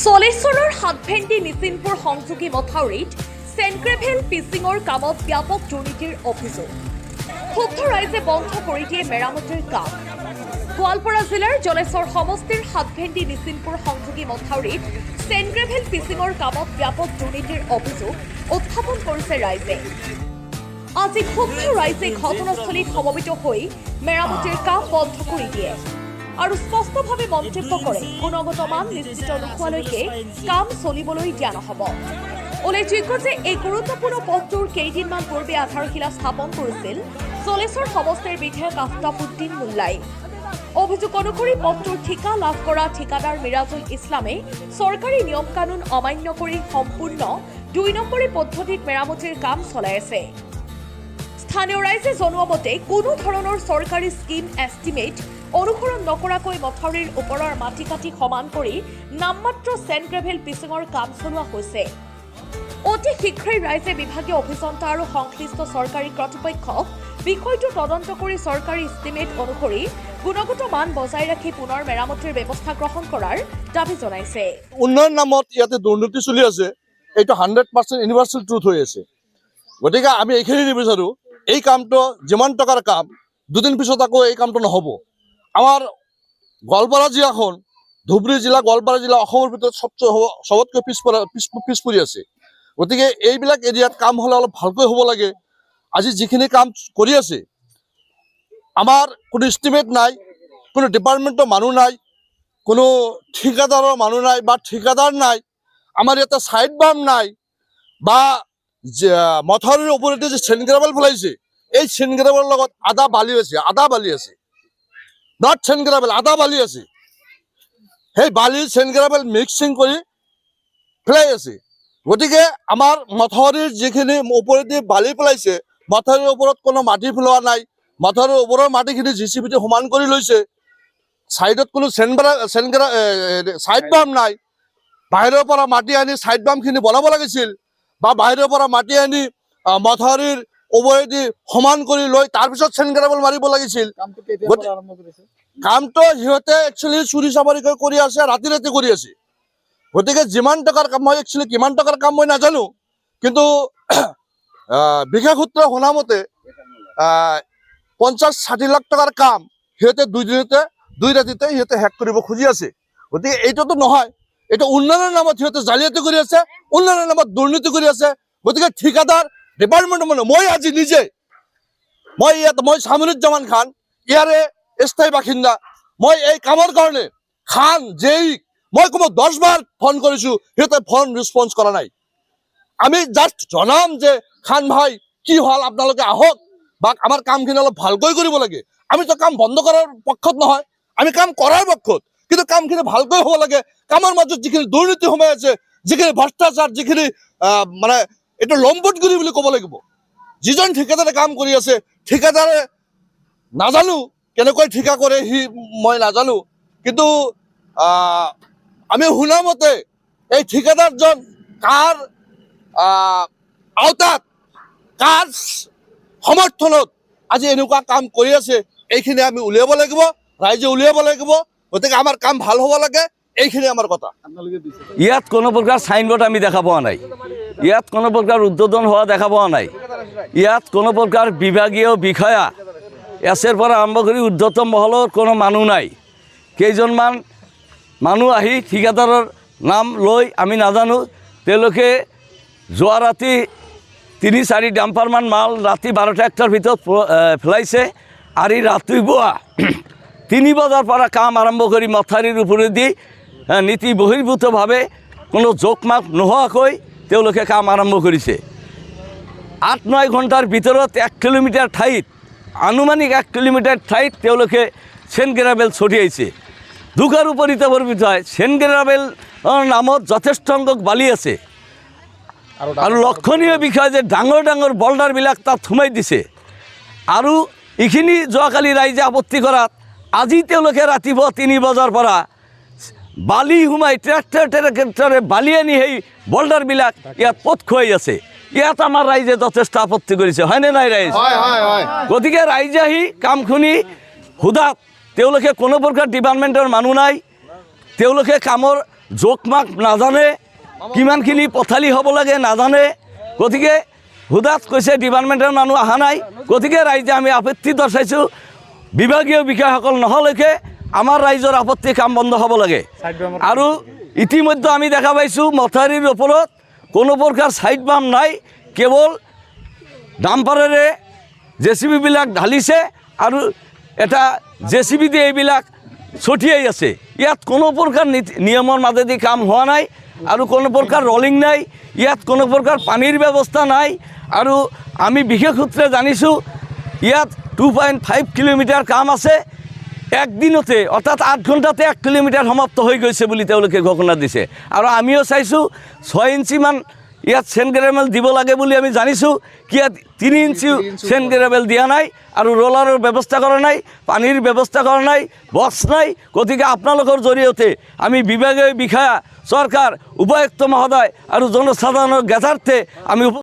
জলেশ্বৰৰ হাতভেন্দি নিচিনপুৰ সংযোগী মথাউৰিত চেনক্ৰেভেল পিচিঙৰ কামত ব্যাপক দুৰ্নীতিৰ অভিযোগ। ক্ষুব্ধ ৰাইজে বন্ধ কৰি দিয়ে মেৰামতিৰ কাম। গোৱালপাৰা জিলাৰ জলেশ্বৰ সমষ্টিৰ হাতভেন্দি নিচিনপুৰ সংযোগী মথাউৰিত চেনক্ৰেভেল পিচিঙৰ কামত ব্যাপক দুৰ্নীতিৰ অভিযোগ উত্থাপন কৰিছে ৰাইজে। আজি ক্ষুব্ধ ৰাইজে ঘটনাস্থলীত সমবেত হৈ মেৰামতিৰ কাম বন্ধ কৰি দিয়ে আৰু স্পষ্টভাৱে মন্তব্য কৰে গুণগত মান নিশ্চিত নোহোৱালৈকে কাম চলিবলৈ দিয়া নহ'ব। উল্লেখযোগ্য যে এই গুৰুত্বপূৰ্ণ পথটোৰ কেইদিনমান পূৰ্বে আধাৰশিলা স্থাপন কৰিছিল জলেশ্বৰ সমষ্টিৰ বিধায়ক আফতাবউদ্দিন মোল্লাই। অভিযোগ অনুসৰি পথটোৰ ঠিকা লাভ কৰা ঠিকাদাৰ মিৰাজুল ইছলামে চৰকাৰী নিয়ম কানুন অমান্য কৰি সম্পূৰ্ণ ২ নম্বৰী পদ্ধতিত মেৰামতিৰ কাম চলাই আছে। স্থানীয় ৰাইজে জনোৱা মতে কোনো ধৰণৰ চৰকাৰী স্কিম এষ্টিমেট অনুসৰণ নকৰাকৈ মথাউৰিৰ ওপৰৰ মাটি কাটি সমান কৰি নামমাত্ৰ চেনক্ৰেভেল পিচিঙৰ কাম চলোৱা হৈছে। অতি শীঘ্ৰেই ৰাইজে বিভাগীয় অভিযন্তা আৰু সংশ্লিষ্ট চৰকাৰী কৰ্তৃপক্ষক বিষয়টো তদন্ত কৰি চৰকাৰী এষ্টিমেট অনুসৰি গুণগত মান বজাই ৰাখি পুনৰ মেৰামতিৰ ব্যৱস্থা গ্ৰহণ কৰাৰ দাবী জনাইছে। উন্নয়ন নামত ইয়াতে দুৰ্নীতি চলি আছে, এইটো 100% ইউনিভাৰ্চেল ট্ৰুথ হৈ আছে। গতিকে আমি এইখিনি নিবিচাৰোঁ এই কামটো যিমান টকাৰ কাম 2 দিন পিছত আকৌ এই কামটো নহ'ব। আমাৰ গোৱালপাৰা জিলাখন ধুবুৰী জিলা গোৱালপাৰা জিলা অসমৰ ভিতৰত সবতকৈ পিছ পৰি আছে। গতিকে এইবিলাক এৰিয়াত কাম হ'লে অলপ ভালকৈ হ'ব লাগে। আজি যিখিনি কাম কৰি আছে আমাৰ কোনো এষ্টিমেট নাই, কোনো ডিপাৰ্টমেণ্টৰ মানুহ নাই, কোনো ঠিকাদাৰৰ মানুহ নাই বা ঠিকাদাৰ নাই, আমাৰ ইয়াতে ছাইড বাম নাই বা মথাউৰিৰ ওপৰতে যে চেনগ্ৰাভেল পেলাইছে এই চেনগ্ৰাভেলৰ লগত আধা বালি আছে নট চেনগ্ৰাভেল, আধা বালি আছে। সেই বালি চেনগ্ৰাভেল মিক্সিং কৰি পেলাই আছে। গতিকে আমাৰ মথাউৰিৰ যিখিনি ওপৰেদি বালি পেলাইছে মথাউৰিৰ ওপৰত কোনো মাটি পেলোৱা নাই, মথাউৰিৰ ওপৰৰ মাটিখিনি JCB-তে সমান কৰি লৈছে। ছাইডত কোনো ছাইড বাম নাই। বাহিৰৰ পৰা মাটি আনি ছাইড বামখিনি বনাব লাগিছিল বা বাহিৰৰ পৰা মাটি আনি মথাউৰিৰ ওপৰেদি সমান কৰি লৈ তাৰপিছত চেনগ্ৰাভেল মাৰিব লাগিছিল। কামটো সিহঁতে একচুৱেলি চুৰি চামাৰি কৰি আছে, ৰাতি কৰি আছে। গতিকে যিমান টকাৰ কাম, মই একচুৱেলি কিমান টকাৰ কাম মই নাজানো, কিন্তু বিশেষ সূত্ৰ শুনা মতে 50-60 লাখ টকাৰ কাম সিহঁতে 2 ৰাতিতে সিহঁতে শেষ কৰিব খুজি আছে। গতিকে এইটোতো নহয়, এইটো উন্নয়নৰ নামত সিহঁতে জালিয়াতি কৰি আছে, উন্নয়নৰ নামত দুৰ্নীতি কৰি আছে। গতিকে ঠিকাদাৰ ডিপাৰ্টমেণ্ট মানে মই আজি নিজে মই শামিনুজ্জামান খান ইয়াৰে স্থায়ী বাসিন্দা। মই এই কামৰ কাৰণে খান মই ক'ব 10 বাৰ ফোন কৰিছোঁ, সিহঁতে ফোন ৰেছপন্স কৰা নাই। আমি জাষ্ট জনাম যে খান ভাই কি হ'ল, আপোনালোকে আহক বা আমাৰ কামখিনি অলপ ভালকৈ কৰিব লাগে। আমিতো কাম বন্ধ কৰাৰ পক্ষত নহয়, আমি কাম কৰাৰ পক্ষত, কিন্তু কামখিনি ভালকৈ হ'ব লাগে। কামৰ মাজত যিখিনি দুৰ্নীতি সোমাই আছে, যিখিনি ভ্ৰষ্টাচাৰ, যিখিনি মানে এইটো লম্পটগিৰি বুলি ক'ব লাগিব। যিজন ঠিকাদাৰে কাম কৰি আছে, ঠিকাদাৰে নাজানো কেনেকৈ ঠিকা কৰে মই নাজানো, কিন্তু আমি শুনা মতে এই ঠিকাদাৰজন কাৰ আওতাত, কাৰ সমৰ্থনত আজি এনেকুৱা কাম কৰি আছে এইখিনি আমি উলিয়াব লাগিব, ৰাইজে উলিয়াব লাগিব। গতিকে আমাৰ কাম ভাল হ'ব লাগে, এইখিনি আমাৰ কথা। ইয়াত কোনো প্ৰকাৰ চাইনবোৰ্ড আমি দেখা পোৱা নাই, ইয়াত কোনো প্ৰকাৰ উদ্বোধন হোৱা দেখা পোৱা নাই, ইয়াত কোনো প্ৰকাৰ বিভাগীয় বিষয়া এছৰ পৰা আৰম্ভ কৰি ঊৰ্ধ্বতম মহলৰ কোনো মানুহ নাই। কেইজনমান মানুহ আহি ঠিকাদাৰৰ নাম লৈ আমি নাজানো, তেওঁলোকে যোৱা ৰাতি 3-4 ডাম্পাৰমান মাল ৰাতি 12টা-1টাৰ ভিতৰত পেলাইছে আৰু ৰাতিপুৱা 3 বজাৰ পৰা কাম আৰম্ভ কৰি মথাউৰিৰ ওপৰেদি নীতি বহিৰ্ভূতভাৱে কোনো জোখ-মাখ নোহোৱাকৈ তেওঁলোকে কাম আৰম্ভ কৰিছে। 8-9 ঘণ্টাৰ ভিতৰত 1 কিলোমিটাৰ ঠাইত, আনুমানিক 1 কিলোমিটাৰ ঠাইত তেওঁলোকে চেনগ্ৰাভেল ছটিয়াইছে। দুখ আৰু পৰিতাপৰ বিষয়, চেনগ্ৰাভেল নামত যথেষ্ট সংখ্যক বালি আছে আৰু লক্ষণীয় বিষয় যে ডাঙৰ ডাঙৰ বল্ডাৰবিলাক তাত সোমাই দিছে। আৰু এইখিনি যোৱাকালি ৰাইজে আপত্তি কৰাত আজি তেওঁলোকে ৰাতিপুৱা 3 বজাৰ পৰা বালি সোমাই ট্ৰেক্টৰে বালি আনি সেই বল্ডাৰবিলাক ইয়াত পথ খুৱাই আছে। ইয়াত আমাৰ ৰাইজে যথেষ্ট আপত্তি কৰিছে, হয়নে নাই ৰাইজ? গতিকে ৰাইজে আহি কামখিনি সোধাত তেওঁলোকে কোনো প্ৰকাৰ ডিপাৰ্টমেণ্টৰ মানুহ নাই, তেওঁলোকে কামৰ জোকমাক নাজানে, কিমানখিনি পথালি হ'ব লাগে নাজানে। গতিকে হুদাত কৈছে ডিপাৰ্টমেণ্টৰ মানুহ অহা নাই। গতিকে ৰাইজে আমি আপত্তি দৰ্শাইছোঁ, বিভাগীয় বিষয়াসকল নহলৈকে আমাৰ ৰাইজৰ আপত্তি কাম বন্ধ হ'ব লাগে। আৰু ইতিমধ্যে আমি দেখা পাইছোঁ মথাউৰিৰ ওপৰত কোনো প্ৰকাৰ ছাইড বাম নাই, কেৱল ডাম্পাৰেৰে জেচিবিবিলাক ঢালিছে আৰু এটা জেচিবি দি এইবিলাক ছটিয়াই আছে। ইয়াত কোনো প্ৰকাৰ নিয়মৰ মাজেদি কাম হোৱা নাই আৰু কোনো প্ৰকাৰ ৰলিং নাই, ইয়াত কোনো প্ৰকাৰ পানীৰ ব্যৱস্থা নাই। আৰু আমি বিশেষ সূত্ৰে জানিছোঁ ইয়াত 2.5 কিলোমিটাৰ কাম আছে, একদিনতে অৰ্থাৎ 8 ঘণ্টাতে 1 কিলোমিটাৰ সমাপ্ত হৈ গৈছে বুলি তেওঁলোকে ঘোষণা দিছে। আৰু আমিও চাইছোঁ 6 ইঞ্চিমান ইয়াত চেণ্ড গ্ৰেভেল দিব লাগে বুলি আমি জানিছোঁ, ইয়াত 3 ইঞ্চি চেণ্ড গ্ৰেভেল দিয়া নাই আৰু ৰোলাৰৰ ব্যৱস্থা কৰা নাই, পানীৰ ব্যৱস্থা কৰা নাই, বক্স নাই। গতিকে আপোনালোকৰ জৰিয়তে আমি বিভাগীয় বিষয়া, চৰকাৰ, উপায়ুক্ত মহোদয় আৰু জনসাধাৰণৰ জ্ঞাতাৰ্থে আমি